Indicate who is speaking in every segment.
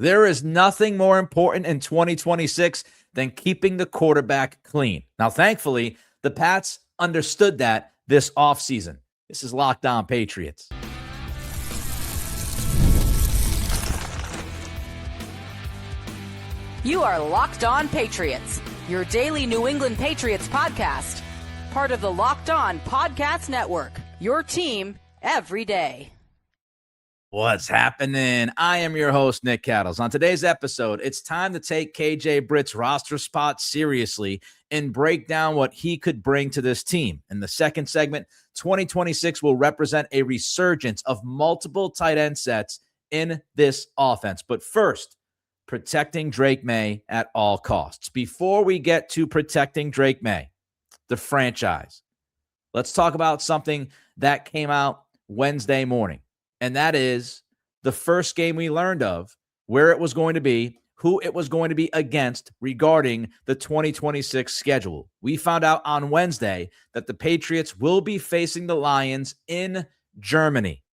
Speaker 1: There is nothing more important in 2026 than keeping the quarterback clean. Now, thankfully, the Pats understood that this offseason. This is Locked On Patriots.
Speaker 2: You are Locked On Patriots, your daily New England Patriots podcast. Part of the Locked On Podcast Network, your team every day.
Speaker 1: What's happening? I am your host, Nick Cattles. On today's episode, it's time to take KJ Britt's roster spot seriously and break down what he could bring to this team. In the second segment, 2026 will represent a resurgence of multiple tight end sets in this offense. But first, protecting Drake Maye at all costs. Before we get to protecting Drake Maye, the franchise, let's talk about something that came out Wednesday morning. And that is the first game we learned of, where it was going to be, who it was going to be against regarding the 2026 schedule. We found out on Wednesday that the Patriots will be facing the Lions in Germany,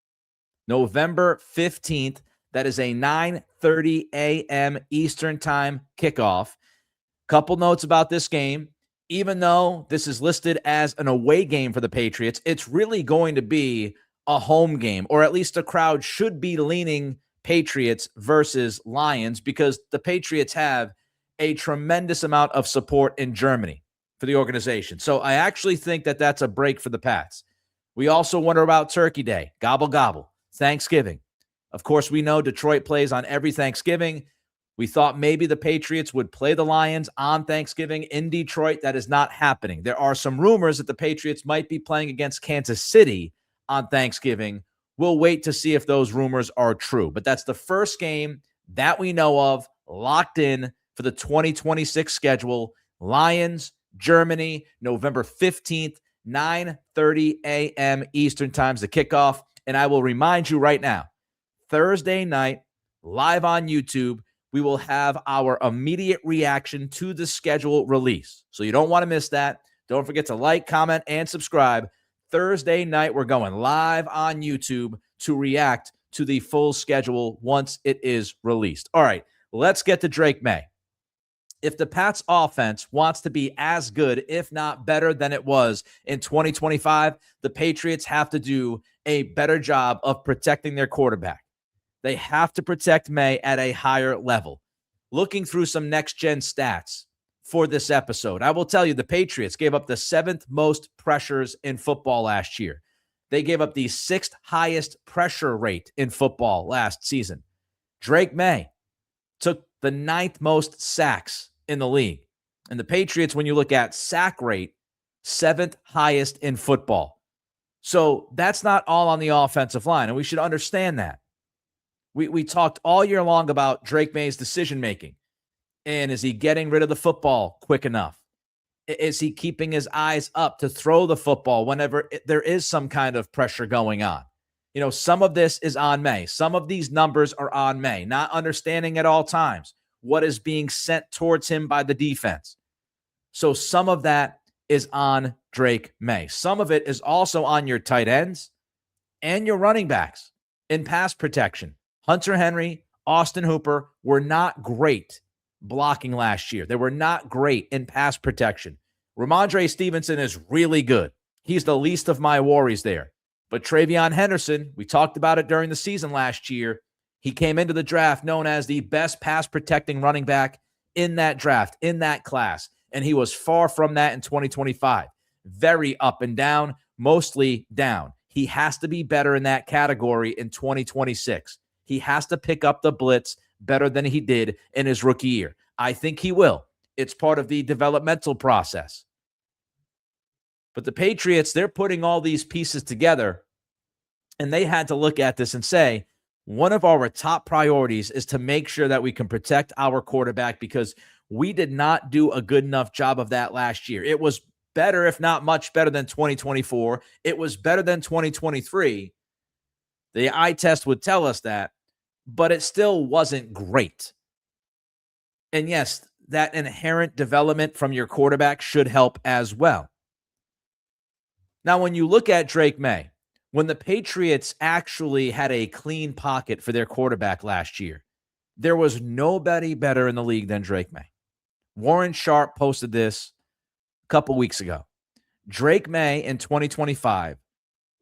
Speaker 1: November 15th. That is a 9:30 a.m. Eastern time kickoff. Couple notes about this game. Even though this is listed as an away game for the Patriots, it's really going to be a home game, or at least the crowd should be leaning Patriots versus Lions, because the Patriots have a tremendous amount of support in Germany for the organization. So I actually think that that's a break for the Pats. We also wonder about Turkey Day, gobble, gobble, Thanksgiving. Of course, we know Detroit plays on every Thanksgiving. We thought maybe the Patriots would play the Lions on Thanksgiving in Detroit. That is not happening. There are some rumors that the Patriots might be playing against Kansas City on Thanksgiving. We'll wait to see if those rumors are true. But that's the first game that we know of locked in for the 2026 schedule. Lions, Germany, November 15th, 9:30 a.m. Eastern time's the kickoff. And I will remind you right now, Thursday night, live on YouTube, we will have our immediate reaction to the schedule release. So you don't want to miss that. Don't forget to like, comment, and subscribe. Thursday night, we're going live on YouTube to react to the full schedule once it is released. All right, let's get to Drake Maye. If the Pats offense wants to be as good, if not better than it was in 2025, the Patriots have to do a better job of protecting their quarterback. They have to protect Maye at a higher level. Looking through some next-gen stats for this episode, I will tell you the Patriots gave up the 7th most pressures in football last year. They gave up the 6th highest pressure rate in football last season. Drake Maye took the 9th most sacks in the league. And the Patriots, when you look at sack rate, 7th highest in football. So that's not all on the offensive line, and we should understand that. We talked all year long about Drake Maye's decision-making. And is he getting rid of the football quick enough? Is he keeping his eyes up to throw the football whenever there is some kind of pressure going on? You know, some of this is on Maye. Some of these numbers are on Maye, not understanding at all times what is being sent towards him by the defense. So some of that is on Drake Maye. Some of it is also on your tight ends and your running backs in pass protection. Hunter Henry, Austin Hooper were not great blocking last year. They were not great in pass protection. Ramondre Stevenson is really good. He's the least of my worries there. But TreVeyon Henderson, we talked about it during the season last year. He came into the draft known as the best pass protecting running back in that draft, in that class. And he was far from that in 2025. Very up and down, mostly down. He has to be better in that category in 2026. He has to pick up the blitz better than he did in his rookie year. I think he will. It's part of the developmental process. But the Patriots, they're putting all these pieces together, and they had to look at this and say, one of our top priorities is to make sure that we can protect our quarterback, because we did not do a good enough job of that last year. It was better, if not much better than 2024. It was better than 2023. The eye test would tell us that, but it still wasn't great. And yes, that inherent development from your quarterback should help as well. Now, when you look at Drake Maye, when the Patriots actually had a clean pocket for their quarterback last year, There was nobody better in the league than Drake Maye. Warren Sharp posted this a couple weeks ago. Drake Maye in 2025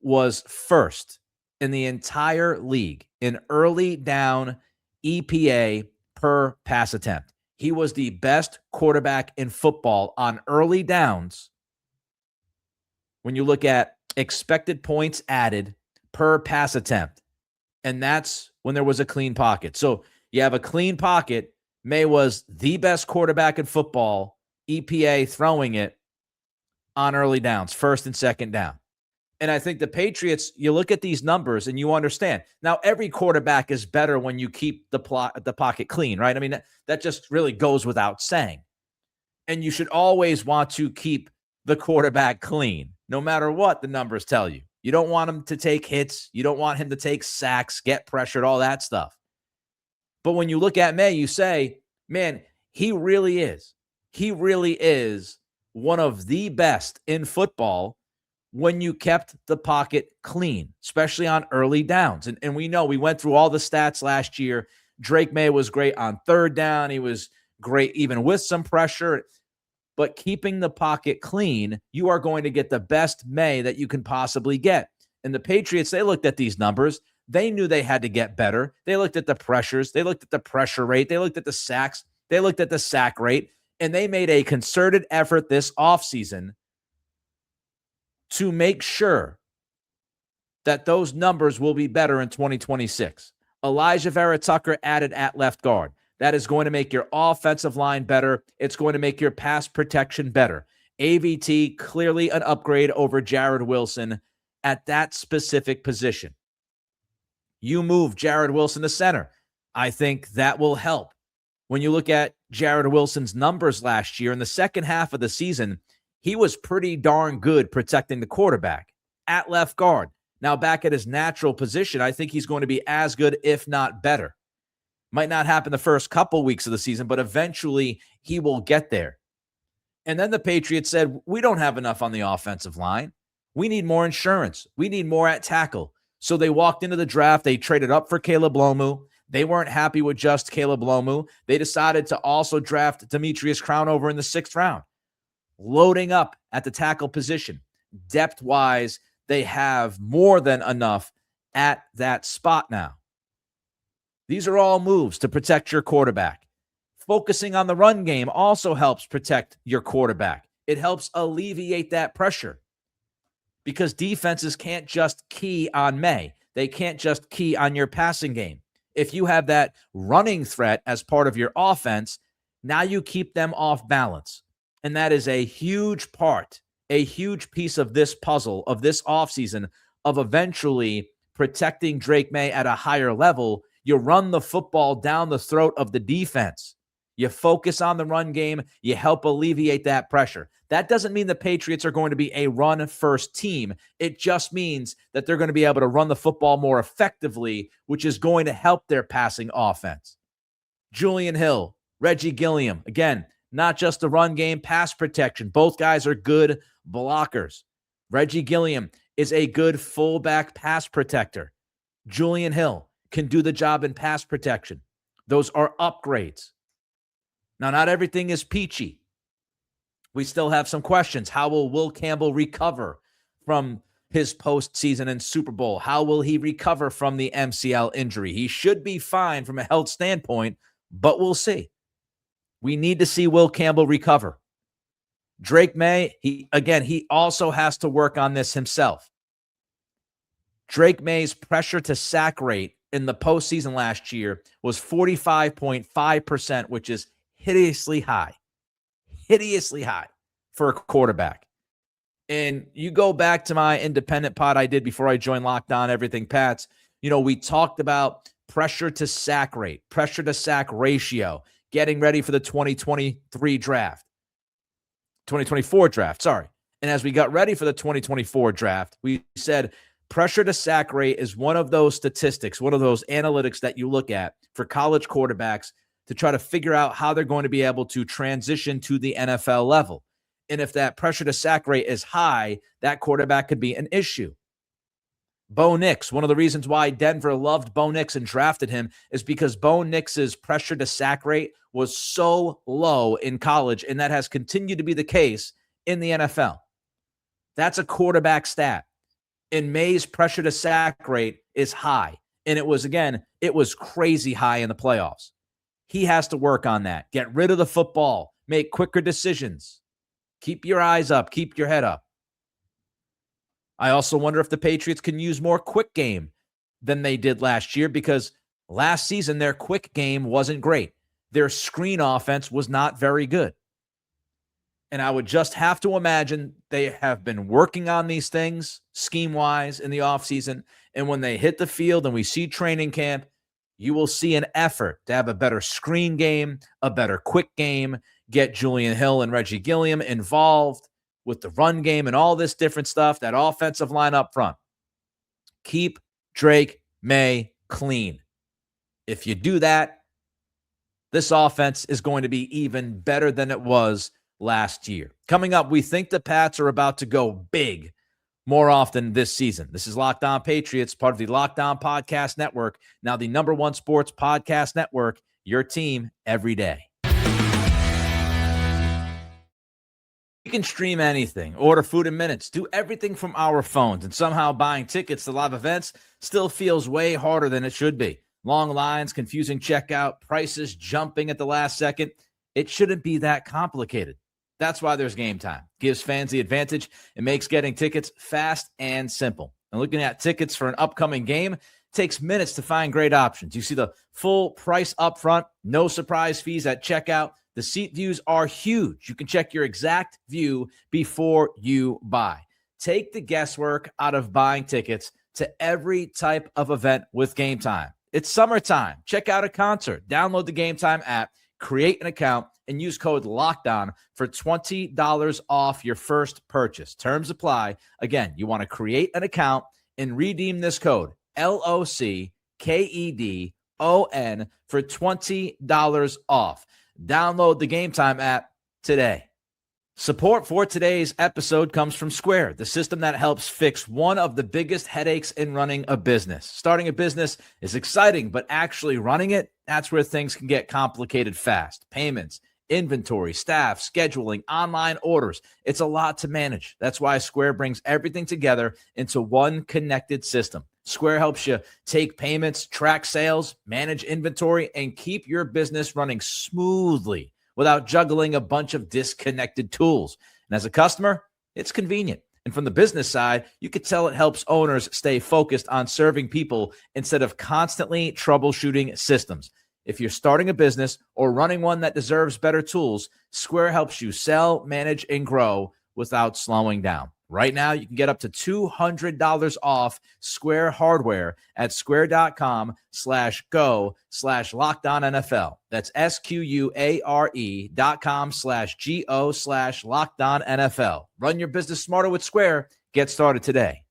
Speaker 1: was first in the entire league in early down EPA per pass attempt. He was the best quarterback in football on early downs. When you look at expected points added per pass attempt, and that's when there was a clean pocket. So you have a clean pocket. Maye was the best quarterback in football, EPA throwing it on early downs, first and second down. And I think the Patriots, you look at these numbers and you understand. Now, every quarterback is better when you keep the pocket clean, right? I mean, that just really goes without saying. And you should always want to keep the quarterback clean, no matter what the numbers tell you. You don't want him to take hits. You don't want him to take sacks, get pressured, all that stuff. But when you look at Maye, you say, man, he really is one of the best in football when you kept the pocket clean, especially on early downs. And we know we went through all the stats last year. Drake Maye was great on third down. He was great even with some pressure. But keeping the pocket clean, you are going to get the best Maye that you can possibly get. And the Patriots, they looked at these numbers. They knew they had to get better. They looked at the pressures. They looked at the pressure rate. They looked at the sacks. They looked at the sack rate. And they made a concerted effort this offseason to make sure that those numbers will be better in 2026. Alijah Vera-Tucker added at left guard. That is going to make your offensive line better. It's going to make your pass protection better. AVT, clearly an upgrade over Jared Wilson at that specific position. You move Jared Wilson to center. I think that will help. When you look at Jared Wilson's numbers last year in the second half of the season, he was pretty darn good protecting the quarterback at left guard. Now back at his natural position, I think he's going to be as good, if not better. Might not happen the first couple weeks of the season, but eventually he will get there. And then the Patriots said, we don't have enough on the offensive line. We need more insurance. We need more at tackle. So they walked into the draft. They traded up for Caleb Lomu. They weren't happy with just Caleb Lomu. They decided to also draft Dametrius Crownover in the 6th round. Loading up at the tackle position. Depth-wise, they have more than enough at that spot now. These are all moves to protect your quarterback. Focusing on the run game also helps protect your quarterback. It helps alleviate that pressure because defenses can't just key on Maye. They can't just key on your passing game. If you have that running threat as part of your offense, now you keep them off balance. And that is a huge part, a huge piece of this puzzle, of this offseason, of eventually protecting Drake Maye at a higher level. You run the football down the throat of the defense. You focus on the run game. You help alleviate that pressure. That doesn't mean the Patriots are going to be a run-first team. It just means that they're going to be able to run the football more effectively, which is going to help their passing offense. Julian Hill, Reggie Gilliam, again, not just the run game, pass protection. Both guys are good blockers. Reggie Gilliam is a good fullback pass protector. Julian Hill can do the job in pass protection. Those are upgrades. Now, not everything is peachy. We still have some questions. How will Will Campbell recover from his postseason and Super Bowl? How will he recover from the MCL injury? He should be fine from a health standpoint, but we'll see. We need to see Will Campbell recover. Drake Maye, he also has to work on this himself. Drake Maye's pressure to sack rate in the postseason last year was 45.5%, which is hideously high for a quarterback. And you go back to my independent pod I did before I joined Locked On Everything Pats. You know, we talked about pressure to sack rate, pressure to sack ratio, getting ready for the 2024 draft, sorry. And as we got ready for the 2024 draft, we said pressure to sack rate is one of those statistics, one of those analytics that you look at for college quarterbacks to try to figure out how they're going to be able to transition to the NFL level. And if that pressure to sack rate is high, that quarterback could be an issue. Bo Nix, one of the reasons why Denver loved Bo Nix and drafted him is because Bo Nix's pressure to sack rate was so low in college, and that has continued to be the case in the NFL. That's a quarterback stat. And Maye's pressure to sack rate is high. And it was crazy high in the playoffs. He has to work on that. Get rid of the football. Make quicker decisions. Keep your eyes up. Keep your head up. I also wonder if the Patriots can use more quick game than they did last year, because last season their quick game wasn't great. Their screen offense was not very good. And I would just have to imagine they have been working on these things scheme-wise in the offseason. And when they hit the field and we see training camp, you will see an effort to have a better screen game, a better quick game, get Julian Hill and Reggie Gilliam involved with the run game and all this different stuff, that offensive line up front. Keep Drake Maye clean. If you do that, this offense is going to be even better than it was last year. Coming up, we think the Pats are about to go big more often this season. This is Locked On Patriots, part of the Locked On Podcast Network, now the #1 sports podcast network, your team every day. We can stream anything, order food in minutes, do everything from our phones, and somehow buying tickets to live events still feels way harder than it should be. Long lines, confusing checkout, prices jumping at the last second. It shouldn't be that complicated. That's why there's Game Time. Gives fans the advantage. It makes getting tickets fast and simple. And looking at tickets for an upcoming game takes minutes to find great options. You see the full price up front, no surprise fees at checkout. The seat views are huge. You can check your exact view before you buy. Take the guesswork out of buying tickets to every type of event with Game Time. It's summertime. Check out a concert. Download the Game Time app, create an account, and use code LOCKEDON for $20 off your first purchase. Terms apply. Again, you want to create an account and redeem this code, LOCKEDON, for $20 off. Download the Game Time app today. Support for today's episode comes from Square, the system that helps fix one of the biggest headaches in running a business. Starting a business is exciting, but actually running it, that's where things can get complicated fast. Payments, inventory, staff, scheduling, online orders. It's a lot to manage. That's why Square brings everything together into one connected system. Square helps you take payments, track sales, manage inventory, and keep your business running smoothly without juggling a bunch of disconnected tools. And as a customer, it's convenient. And from the business side, you could tell it helps owners stay focused on serving people instead of constantly troubleshooting systems. If you're starting a business or running one that deserves better tools, Square helps you sell, manage, and grow without slowing down. Right now, you can get up to $200 off Square hardware at square.com/go/LockedOnNFL. That's SQUARE.com/GO/LockedOnNFL. Run your business smarter with Square. Get started today.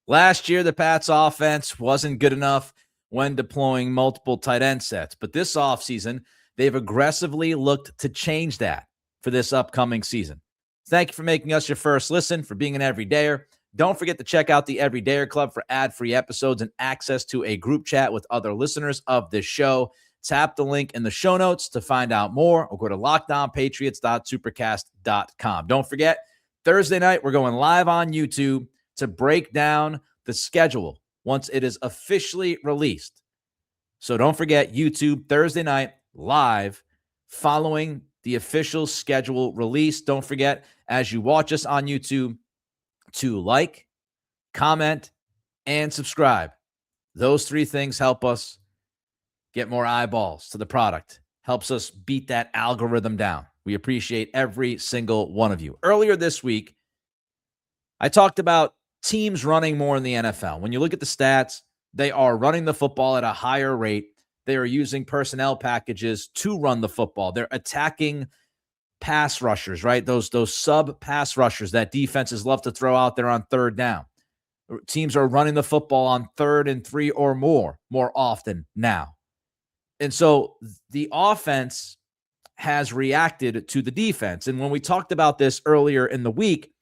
Speaker 1: Last year, the Pats offense wasn't good enough when deploying multiple tight end sets, but this offseason, they've aggressively looked to change that for this upcoming season. Thank you for making us your first listen, for being an everydayer. Don't forget to check out the Everydayer Club for ad-free episodes and access to a group chat with other listeners of this show. Tap the link in the show notes to find out more, or go to lockedonpatriots.supercast.com. Don't forget, Thursday night, we're going live on YouTube to break down the schedule once it is officially released. So don't forget, YouTube, Thursday night, live, following the official schedule release. Don't forget, as you watch us on YouTube, to like, comment, and subscribe. Those three things help us get more eyeballs to the product, helps us beat that algorithm down. We appreciate every single one of you. Earlier this week, I talked about teams running more in the NFL. When you look at the stats, they are running the football at a higher rate. They are using personnel packages to run the football. They're attacking pass rushers, right? Those sub pass rushers that defenses love to throw out there on third down. Teams are running the football on 3rd and 3 or more often now. And so the offense has reacted to the defense. And when we talked about this earlier in the week,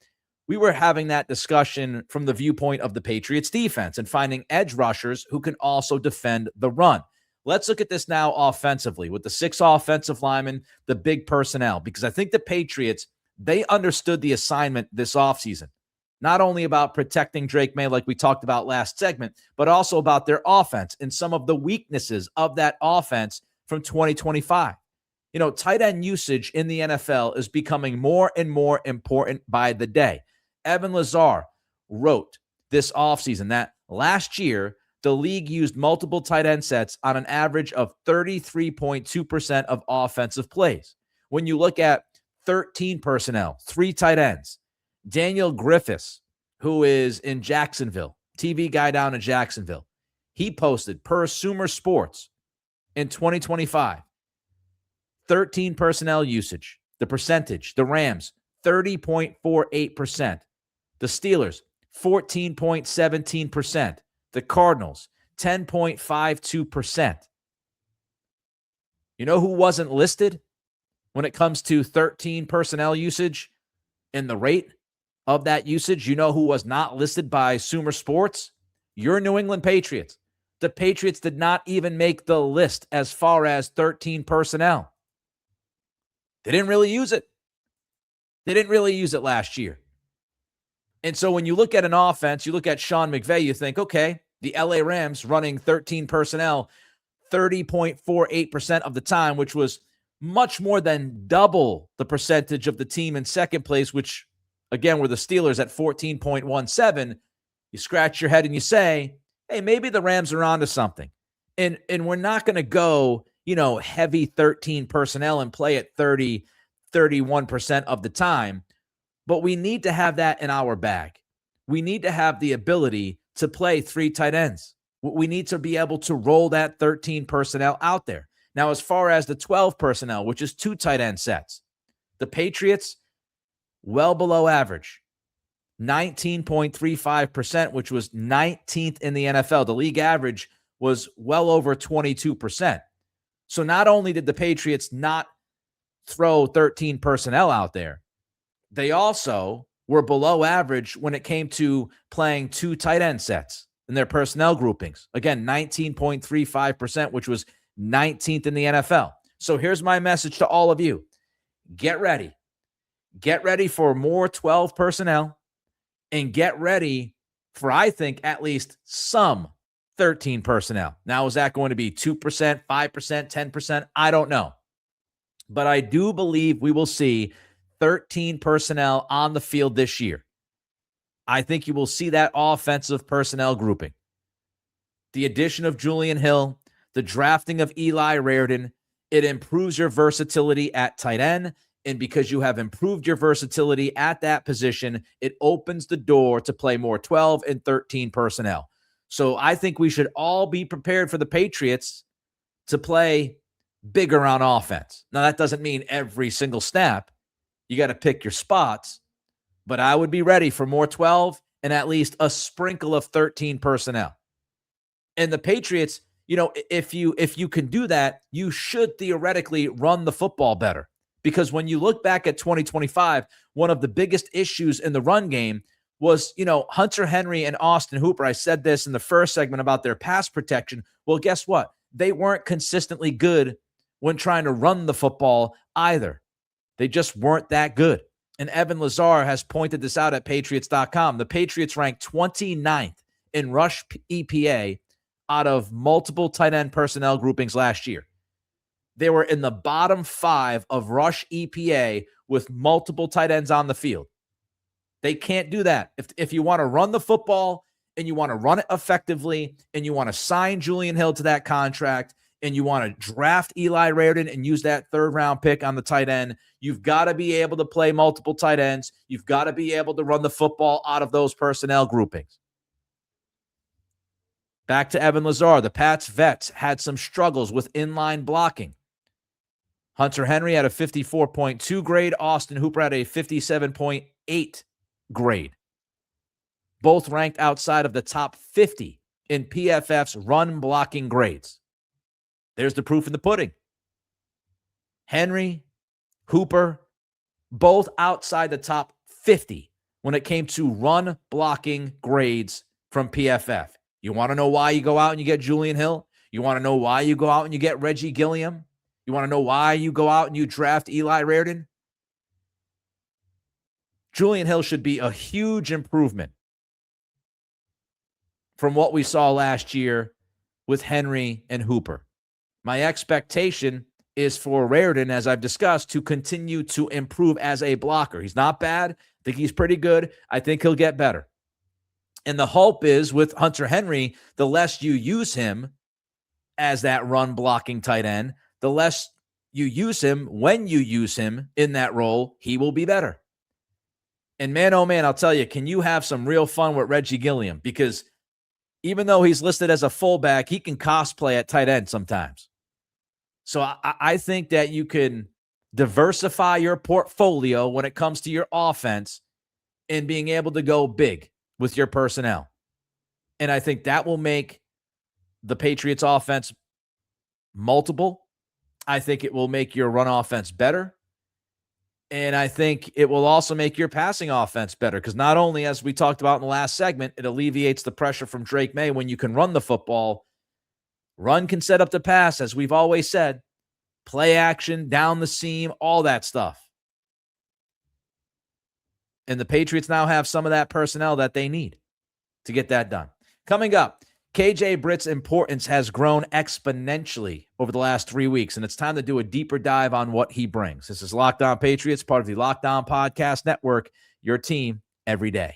Speaker 1: we were having that discussion from the viewpoint of the Patriots defense and finding edge rushers who can also defend the run. Let's look at this now offensively with the 6 offensive linemen, the big personnel, because I think the Patriots, they understood the assignment this offseason, not only about protecting Drake Maye like we talked about last segment, but also about their offense and some of the weaknesses of that offense from 2025. Tight end usage in the NFL is becoming more and more important by the day. Evan Lazar wrote this offseason that last year, the league used multiple tight end sets on an average of 33.2% of offensive plays. When you look at 13 personnel, 3 tight ends, Daniel Griffiths, who is in Jacksonville, TV guy down in Jacksonville, he posted per Sumer Sports in 2025, 13 personnel usage, the percentage, the Rams, 30.48%, the Steelers, 14.17%, the Cardinals, 10.52%. You know who wasn't listed when it comes to 13 personnel usage and the rate of that usage? You know who was not listed by Sumer Sports? Your New England Patriots. The Patriots did not even make the list as far as 13 personnel. They didn't really use it. They didn't really use it last year. And so when you look at an offense, you look at Sean McVay, you think, okay, the LA Rams running 13 personnel 30.48% of the time, which was much more than double the percentage of the team in second place, which, again, were the Steelers at 14.17. You scratch your head and you say, hey, maybe the Rams are onto something. And we're not going to go, heavy 13 personnel and play at 30, 31% of the time. But we need to have that in our bag. We need to have the ability to play 3 tight ends. We need to be able to roll that 13 personnel out there. Now, as far as the 12 personnel, which is 2 tight end sets, the Patriots, well below average, 19.35%, which was 19th in the NFL. The league average was well over 22%. So not only did the Patriots not throw 13 personnel out there, they also were below average when it came to playing 2 tight end sets in their personnel groupings. Again, 19.35%, which was 19th in the NFL. So here's my message to all of you. Get ready. Get ready for more 12 personnel and get ready for, I think, at least some 13 personnel. Now, is that going to be 2%, 5%, 10%? I don't know. But I do believe we will see 13 personnel on the field this year. I think you will see that offensive personnel grouping. The addition of Julian Hill, the drafting of Eli Raridon, it improves your versatility at tight end. And because you have improved your versatility at that position, it opens the door to play more 12 and 13 personnel. So I think we should all be prepared for the Patriots to play bigger on offense. Now, that doesn't mean every single snap. You got to pick your spots. But I would be ready for more 12 and at least a sprinkle of 13 personnel. And the Patriots, if you can do that, you should theoretically run the football better. Because when you look back at 2025, one of the biggest issues in the run game was, Hunter Henry and Austin Hooper. I said this in the first segment about their pass protection. Well, guess what? They weren't consistently good when trying to run the football either. They just weren't that good. And Evan Lazar has pointed this out at Patriots.com. The Patriots ranked 29th in rush EPA out of multiple tight end personnel groupings last year. They were in the bottom 5 of rush EPA with multiple tight ends on the field. They can't do that. If you want to run the football and you want to run it effectively and you want to sign Julian Hill to that contract and you want to draft Eli Raridon and use that 3rd-round pick on the tight end, you've got to be able to play multiple tight ends. You've got to be able to run the football out of those personnel groupings. Back to Evan Lazar. The Pats vets had some struggles with inline blocking. Hunter Henry had a 54.2 grade. Austin Hooper had a 57.8 grade. Both ranked outside of the top 50 in PFF's run blocking grades. There's the proof in the pudding. Henry, Hooper, both outside the top 50 when it came to run blocking grades from PFF. You want to know why you go out and you get Julian Hill? You want to know why you go out and you get Reggie Gilliam? You want to know why you go out and you draft Eli Raridon? Julian Hill should be a huge improvement from what we saw last year with Henry and Hooper. My expectation is for Raridon, as I've discussed, to continue to improve as a blocker. He's not bad. I think he's pretty good. I think he'll get better. And the hope is with Hunter Henry, the less you use him as that run blocking tight end, the less you use him when you use him in that role, he will be better. And man, oh man, I'll tell you, can you have some real fun with Reggie Gilliam? Because even though he's listed as a fullback, he can cosplay at tight end sometimes. So I think that you can diversify your portfolio when it comes to your offense and being able to go big with your personnel. And I think that will make the Patriots offense multiple. I think it will make your run offense better. And I think it will also make your passing offense better because not only, as we talked about in the last segment, it alleviates the pressure from Drake Maye when you can run the football. Run can set up the pass, as we've always said. Play action, down the seam, all that stuff. And the Patriots now have some of that personnel that they need to get that done. Coming up, KJ Britt's importance has grown exponentially over the last 3 weeks, and it's time to do a deeper dive on what he brings. This is Locked On Patriots, part of the Locked On Podcast Network, your team every day.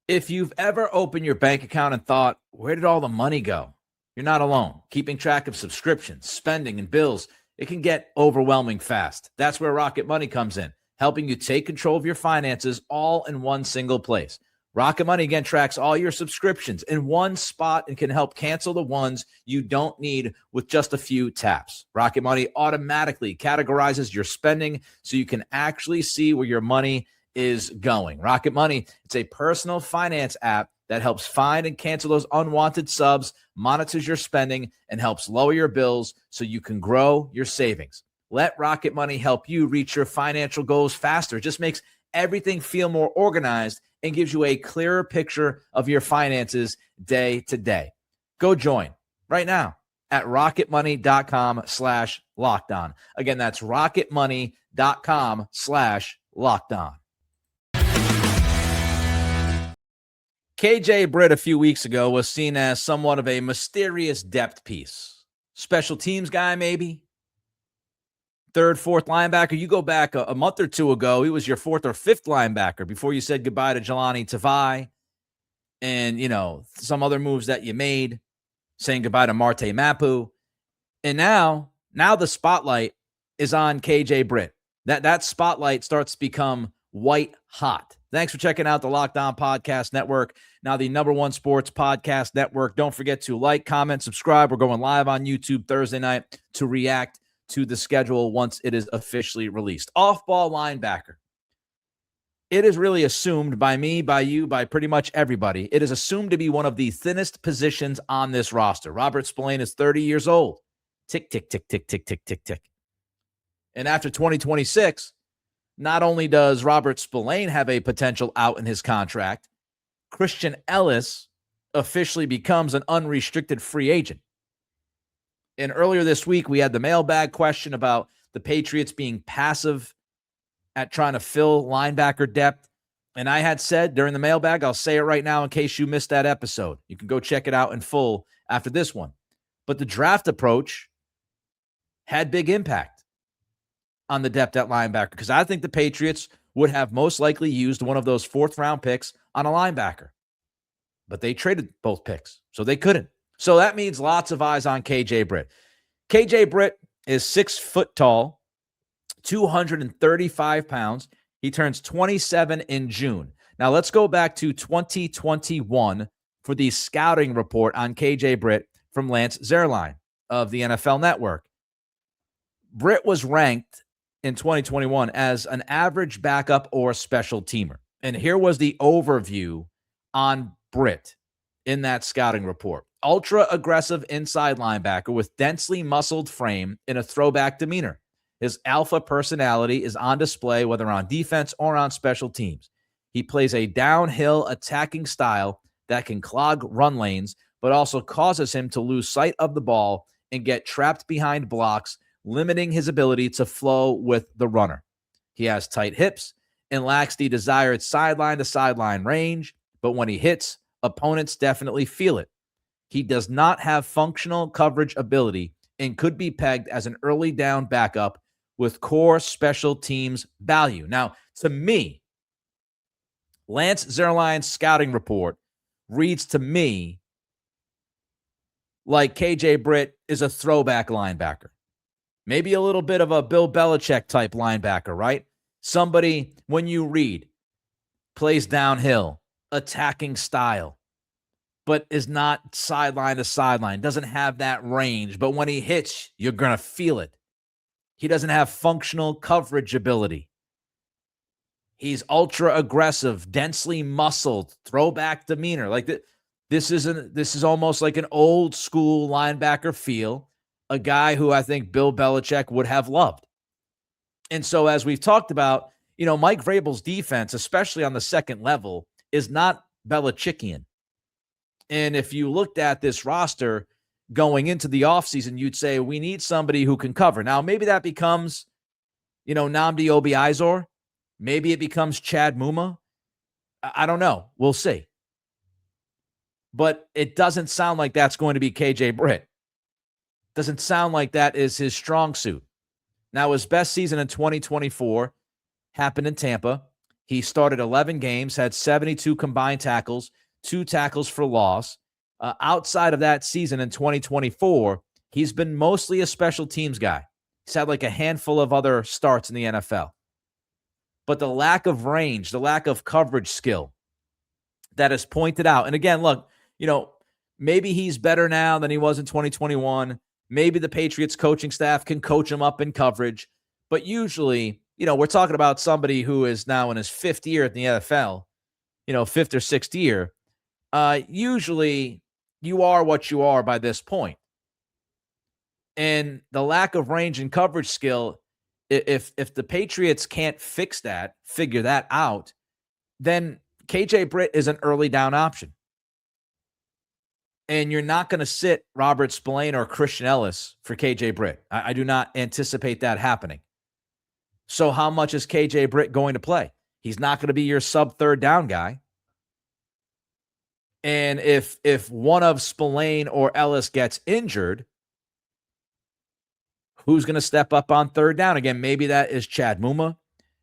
Speaker 1: If you've ever opened your bank account and thought, where did all the money go? You're not alone. Keeping track of subscriptions, spending, and bills, it can get overwhelming fast. That's where Rocket Money comes in, helping you take control of your finances all in one single place. Rocket Money, again, tracks all your subscriptions in one spot and can help cancel the ones you don't need with just a few taps. Rocket Money automatically categorizes your spending so you can actually see where your money is going. Rocket Money, it's a personal finance app that helps find and cancel those unwanted subs, monitors your spending, and helps lower your bills so you can grow your savings. Let Rocket Money help you reach your financial goals faster. It just makes everything feel more organized and gives you a clearer picture of your finances day to day. Go join right now at rocketmoney.com/lockedon. Again, that's rocketmoney.com/lockedon. KJ Britt a few weeks ago was seen as somewhat of a mysterious depth piece. Special teams guy, maybe? Third, fourth linebacker. You go back a month or two ago, he was your fourth or fifth linebacker before you said goodbye to Jelani Tavai and, some other moves that you made, saying goodbye to Marte Mapu. And now the spotlight is on KJ Britt. That spotlight starts to become white hot. Thanks for checking out the Locked On Podcast Network, now the #1 sports podcast network. Don't forget to like, comment, subscribe. We're going live on YouTube Thursday night to react to the schedule once it is officially released. Off-ball linebacker. It is really assumed by me, by you, by pretty much everybody. It is assumed to be one of the thinnest positions on this roster. Robert Spillane is 30 years old. Tick, tick, tick, tick, tick, tick, tick, tick. And after 2026, not only does Robert Spillane have a potential out in his contract, Christian Ellis officially becomes an unrestricted free agent. And earlier this week, we had the mailbag question about the Patriots being passive at trying to fill linebacker depth. And I had said during the mailbag, I'll say it right now in case you missed that episode. You can go check it out in full after this one. But the draft approach had big impact on the depth at linebacker because I think the Patriots would have most likely used one of those fourth-round picks on a linebacker. But they traded both picks, so they couldn't. So that means lots of eyes on KJ Britt. KJ Britt is 6 foot tall, 235 pounds. He turns 27 in June. Now let's go back to 2021 for the scouting report on KJ Britt from Lance Zierlein of the NFL Network. Britt was ranked in 2021 as an average backup or special teamer. And here was the overview on Britt in that scouting report. Ultra aggressive inside linebacker with densely muscled frame and a throwback demeanor. His alpha personality is on display, whether on defense or on special teams. He plays a downhill attacking style that can clog run lanes, but also causes him to lose sight of the ball and get trapped behind blocks, limiting his ability to flow with the runner. He has tight hips and lacks the desired sideline-to-sideline range, but when he hits, opponents definitely feel it. He does not have functional coverage ability and could be pegged as an early down backup with core special teams value. Now, to me, Lance Zierlein's scouting report reads to me like KJ Britt is a throwback linebacker. Maybe a little bit of a Bill Belichick type linebacker, right? Somebody, when you read, plays downhill, attacking style, but is not sideline to sideline, doesn't have that range. But when he hits, you're going to feel it. He doesn't have functional coverage ability. He's ultra aggressive, densely muscled, throwback demeanor. Like this is almost like an old school linebacker feel, a guy who I think Bill Belichick would have loved. And so as we've talked about, Mike Vrabel's defense, especially on the second level, is not Belichickian. And if you looked at this roster going into the offseason, you'd say we need somebody who can cover. Now, maybe that becomes, Nnamdi Obiizor. Maybe it becomes Chad Muma. I don't know. We'll see. But it doesn't sound like that's going to be KJ Britt. Doesn't sound like that is his strong suit. Now, his best season in 2024 happened in Tampa. He started 11 games, had 72 combined tackles, 2 tackles for loss. Outside of that season in 2024, he's been mostly a special teams guy. He's had like a handful of other starts in the NFL. But the lack of range, the lack of coverage skill that is pointed out. And again, look, maybe he's better now than he was in 2021. Maybe the Patriots coaching staff can coach him up in coverage. But usually, we're talking about somebody who is now in his 5th year at the NFL, 5th or 6th year. Usually you are what you are by this point. And the lack of range and coverage skill, if the Patriots can't figure that out, then KJ Britt is an early down option. And you're not going to sit Robert Spillane or Christian Ellis for KJ Britt. I do not anticipate that happening. So how much is KJ Britt going to play? He's not going to be your sub-third down guy. And if one of Spillane or Ellis gets injured, who's going to step up on third down? Again, maybe that is Chad Muma.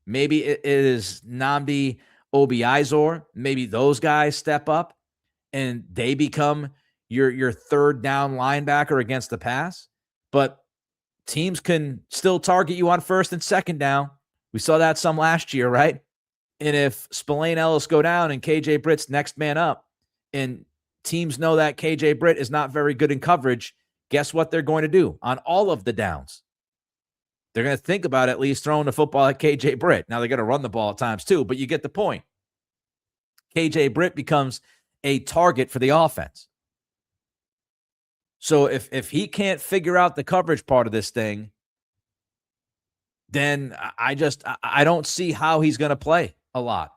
Speaker 1: Maybe it is Nnamdi Obiizor. Maybe those guys step up and they become your third down linebacker against the pass. But teams can still target you on first and second down. We saw that some last year, right? And if Spillane Ellis go down and KJ Britt's next man up, and teams know that KJ Britt is not very good in coverage, guess what they're going to do on all of the downs? They're going to think about at least throwing the football at KJ Britt. Now they're going to run the ball at times too, but you get the point. KJ Britt becomes a target for the offense. So if he can't figure out the coverage part of this thing, then I don't see how he's going to play a lot.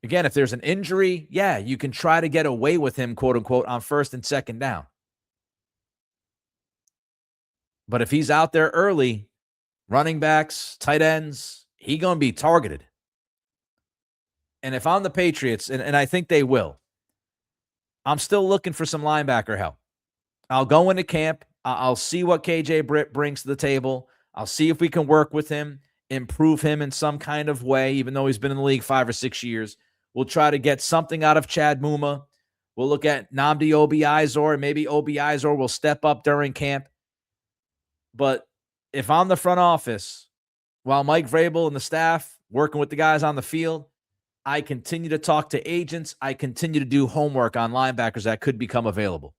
Speaker 1: Again, if there's an injury, yeah, you can try to get away with him, quote unquote, on first and second down. But if he's out there early, running backs, tight ends, he's going to be targeted. And if I'm the Patriots, and I think they will, I'm still looking for some linebacker help. I'll go into camp. I'll see what KJ Britt brings to the table. I'll see if we can work with him, improve him in some kind of way, even though he's been in the league 5 or 6 years. We'll try to get something out of Chad Muma. We'll look at Nnamdi Obiizor, and maybe Obiizor will step up during camp. But if I'm the front office, while Mike Vrabel and the staff working with the guys on the field, I continue to talk to agents. I continue to do homework on linebackers that could become available.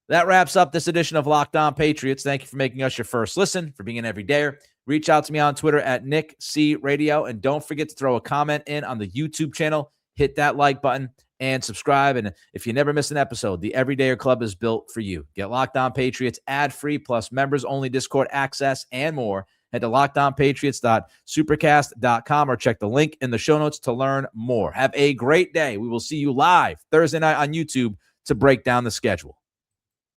Speaker 1: That wraps up this edition of Locked On Patriots. Thank you for making us your first listen, for being an everydayer. Reach out to me on Twitter at Nick C Radio, and don't forget to throw a comment in on the YouTube channel. Hit that like button and subscribe. And if you never miss an episode, the Everydayer Club is built for you. Get Locked On Patriots ad-free plus members-only Discord access and more. Head to lockedonpatriots.supercast.com or check the link in the show notes to learn more. Have a great day. We will see you live Thursday night on YouTube to break down the schedule.